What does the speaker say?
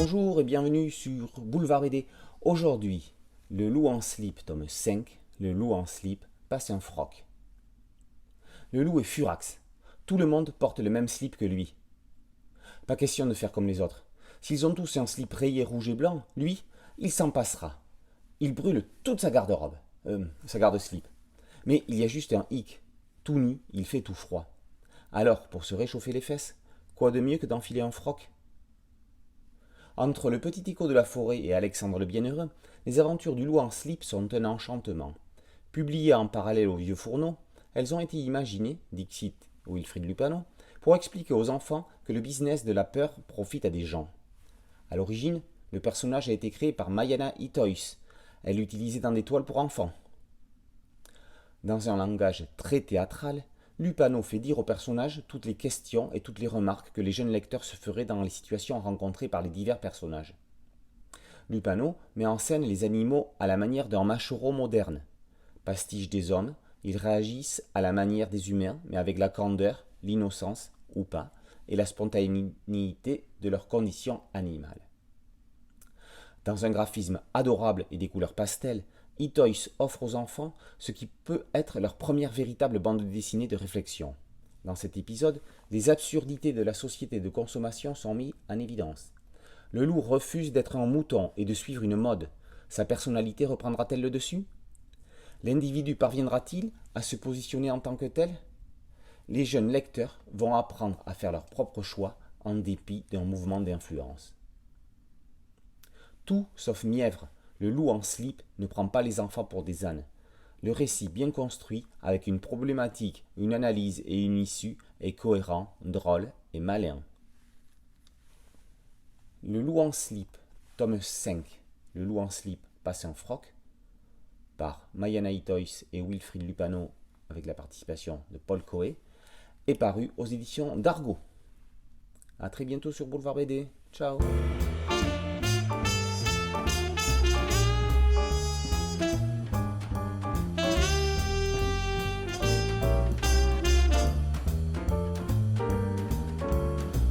Bonjour et bienvenue sur Boulevard BD. Aujourd'hui, le loup en slip, tome 5, le loup en slip passe un froc. Le loup est furax. Tout le monde porte le même slip que lui. Pas question de faire comme les autres. S'ils ont tous un slip rayé rouge et blanc, lui, il s'en passera. Il brûle toute sa garde-robe, sa garde-slip. Mais il y a juste un hic. Tout nu, il fait tout froid. Alors, pour se réchauffer les fesses, quoi de mieux que d'enfiler un froc? Entre le petit écho de la forêt et Alexandre le Bienheureux, les aventures du loup en slip sont un enchantement. Publiées en parallèle au Vieux Fourneau, elles ont été imaginées, dixit Wilfrid Lupano, pour expliquer aux enfants que le business de la peur profite à des gens. À l'origine, le personnage a été créé par Mayana Itois. Elle l'utilisait dans des toiles pour enfants. Dans un langage très théâtral, Lupano fait dire au personnage toutes les questions et toutes les remarques que les jeunes lecteurs se feraient dans les situations rencontrées par les divers personnages. Lupano met en scène les animaux à la manière d'un machoro moderne. Pastiche des hommes, ils réagissent à la manière des humains, mais avec la candeur, l'innocence, ou pas, et la spontanéité de leur condition animale. Dans un graphisme adorable et des couleurs pastel, Itois offre aux enfants ce qui peut être leur première véritable bande dessinée de réflexion. Dans cet épisode, les absurdités de la société de consommation sont mises en évidence. Le loup refuse d'être un mouton et de suivre une mode. Sa personnalité reprendra-t-elle le dessus? L'individu parviendra-t-il à se positionner en tant que tel? Les jeunes lecteurs vont apprendre à faire leur propre choix en dépit d'un mouvement d'influence. Tout sauf mièvre, le loup en slip ne prend pas les enfants pour des ânes. Le récit bien construit, avec une problématique, une analyse et une issue, est cohérent, drôle et malin. Le loup en slip, tome 5, le loup en slip passe un froc, par Mayana Itois et Wilfrid Lupano, avec la participation de Paul Coé, est paru aux éditions d'Argo. A très bientôt sur Boulevard BD. Ciao.